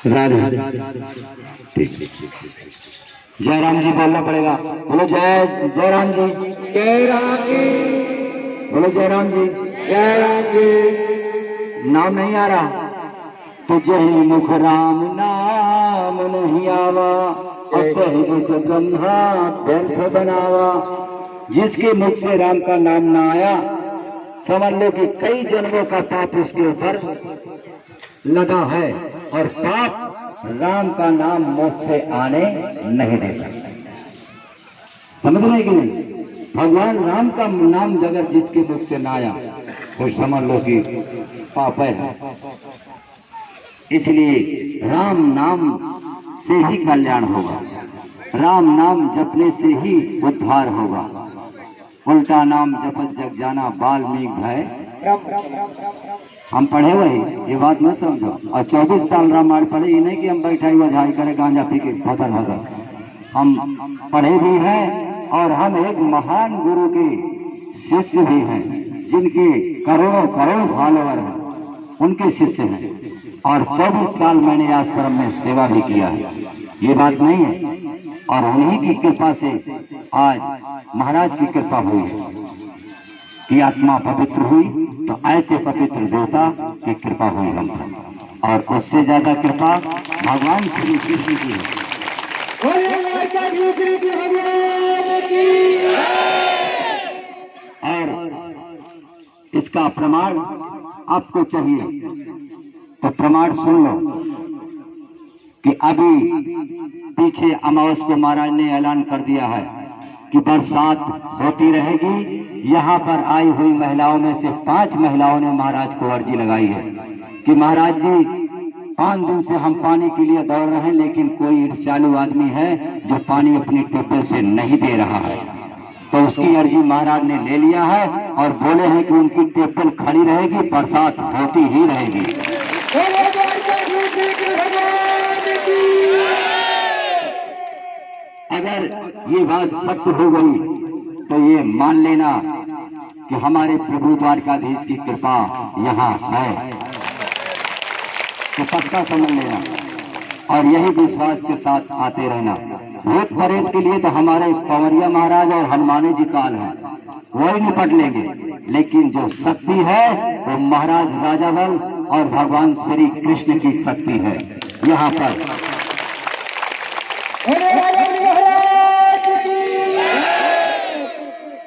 राधे ठीक। जय राम जी बोलना पड़ेगा। बोलो जय जय राम जी, जय राम जी, बोलो जय राम जी। जय राम जी। नाम नहीं आ रहा तो जय मुख राम नाम नहीं आवा, ब्रह्मा व्यर्थ बनावा। जिसके मुख से राम का नाम ना आया, समझ लो कि कई जन्मों का पाप उसके ऊपर लगा है, और पाप राम का नाम मुख से आने नहीं दे सकता। समझ रहे कि नहीं? भगवान राम का नाम अगर जिसके मुख से ना आया तो समझ लो कि पाप है। इसलिए राम नाम से ही कल्याण होगा, राम नाम जपने से ही उद्धार होगा। उल्टा नाम जपत जग जाना वाल्मीकि भय। हम पढ़े वही, ये बात मत समझो। और 24 साल रामायण पढ़े, ये नहीं कि हम बैठे हुए झाई करे गांजा पी के फसल फसल। हम पढ़े भी हैं और हम एक महान गुरु के शिष्य भी हैं, जिनके करोड़ों करोड़ फॉलोअर हैं, उनके शिष्य हैं। और 24 साल मैंने आश्रम में सेवा भी किया है, ये बात नहीं है। और उन्हीं की कृपा से आज महाराज की कृपा हुई है कि आत्मा पवित्र हुई, तो ऐसे पवित्र देवता की कृपा हुई हम पर, और उससे ज्यादा कृपा भगवान श्री कृष्ण की है। और इसका प्रमाण आपको चाहिए तो प्रमाण सुन लो कि अभी पीछे अमावस को महाराज ने ऐलान कर दिया है कि बरसात होती रहेगी। यहाँ पर आई हुई महिलाओं में से 5 महिलाओं ने महाराज को अर्जी लगाई है कि महाराज जी 5 दिन से हम पानी के लिए दौड़ रहे हैं, लेकिन कोई ईर्ष्यालु आदमी है जो पानी अपनी टेबल से नहीं दे रहा है। तो उसकी अर्जी महाराज ने ले लिया है और बोले हैं कि उनकी टेबल खड़ी रहेगी, बरसात होती ही रहेगी। अगर ये बात सत्य हो गई तो ये मान लेना कि हमारे प्रभु द्वारकाधीश की कृपा यहाँ है, तो पक्का समझ लेना। और यही विश्वास के साथ आते रहना। भूत प्रेत के लिए तो हमारे कंवरिया महाराज और हनुमानी जी काल है, वही निपट लेंगे। लेकिन जो शक्ति है वो महाराज राजा बल और भगवान श्री कृष्ण की शक्ति है यहाँ पर।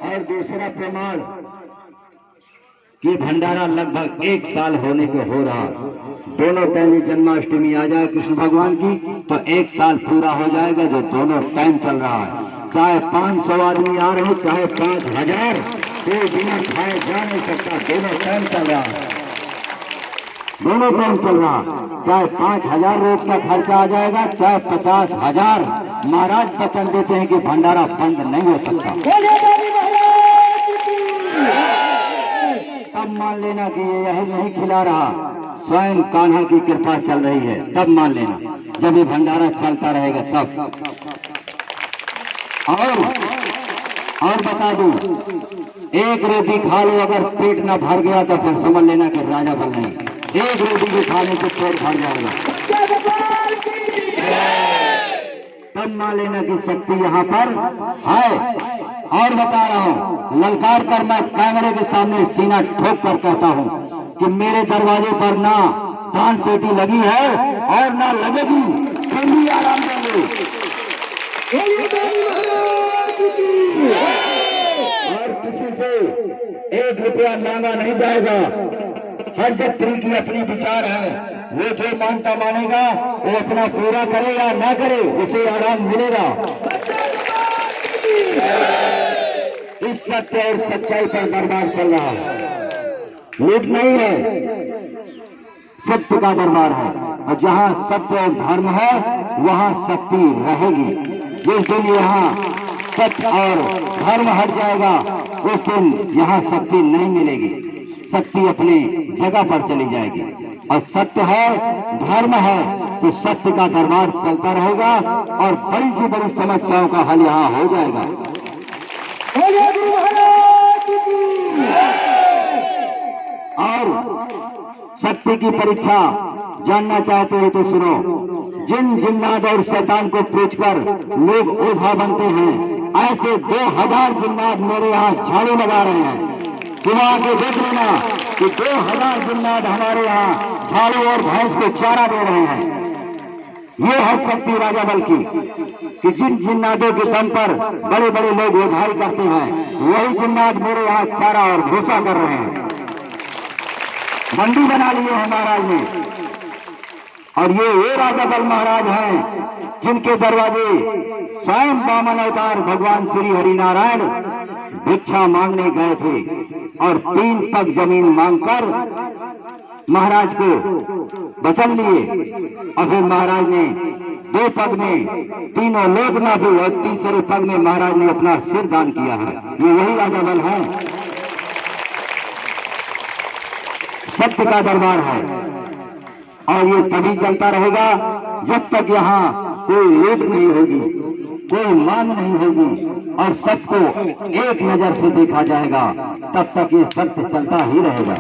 और दूसरा प्रमाण कि भंडारा लगभग 1 साल होने को हो रहा। दोनों टाइम जन्माष्टमी आ जाए कृष्ण भगवान की तो 1 साल पूरा हो जाएगा, जो दोनों टाइम चल रहा है। चाहे 500 आदमी आ रहे, चाहे 5000, कोई बिना खाए जा नहीं सकता। दोनों टाइम चल रहा है, दोनों टाइम चल रहा। चाहे 5000 रोज का खर्चा आ जाएगा, चाहे 50,000। महाराज वचन देते हैं कि भंडारा बंद नहीं हो सकता। तब मान लेना कि ये यही नहीं खिला रहा, स्वयं कान्हा की कृपा चल रही है। तब मान लेना जब ये भंडारा चलता रहेगा तब। और बता दूं, एक रोटी खा लो, अगर पेट ना भर गया तो फिर समझ लेना कि राजा बन नहीं। एक रोटी भी खाने से पेट भर जाएगा, तब मान लेना कि शक्ति यहाँ पर है। और बता रहा हूँ, ललकार कर मैं कैमरे के सामने सीना ठोक कर कहता हूँ कि मेरे दरवाजे पर ना दान पेटी लगी है और ना लगेगी। भी आराम देंगे और किसी से 1 रुपया मांगा नहीं जाएगा। हर व्यक्ति की अपनी विचार है, वो जो मानता मानेगा वो अपना पूरा करेगा, ना करे उसे आराम मिलेगा। इस सत्य और सच्चाई पर दरबार चल रहा है, लूट नहीं है, सत्य का दरबार है। और जहाँ सत्य और धर्म है वहाँ शक्ति रहेगी। जिस दिन यहाँ सत्य और धर्म हट जाएगा उस दिन यहाँ शक्ति नहीं मिलेगी, शक्ति अपनी जगह पर चली जाएगी। और सत्य है, धर्म है, तो सत्य का दरबार चलता रहेगा और बड़ी से बड़ी समस्याओं का हल यहाँ हो जाएगा। और सत्य की परीक्षा जानना चाहते हो तो सुनो। जिन जिन्नात और शैतान को पूछकर लोग ओझा बनते हैं, ऐसे 2000 जिन्नात मेरे यहाँ झाड़ू लगा रहे हैं। सुबह के देख लेना कि 2000 जिन्नात हमारे यहाँ झाड़ू और भैंस को चारा दे रहे हैं। ये है शक्ति राजा बल की कि जिन जिन्नातों के दम पर बड़े बड़े लोग ओझाई करते हैं, वही जिन्नात मेरे यहाँ चारा और भूसा कर रहे हैं। मंडी बना लिए हैं महाराज ने, और ये राजा बल महाराज हैं जिनके दरवाजे स्वयं वामन अवतार भगवान श्री हरिनारायण भिक्षा मांगने गए थे और 3 पग जमीन मांगकर महाराज को बचन लिए, और फिर महाराज ने 2 पग में तीनों लोग ना भी, और तीसरे पग में महाराज ने अपना सिर दान किया है। ये वही राजा बल है, सत्य का दरबार है, और ये तभी चलता रहेगा जब तक यहाँ कोई लूट नहीं होगी, कोई मांग नहीं होगी, और सबको एक नजर से देखा जाएगा। तब तक ये सत्य चलता ही रहेगा।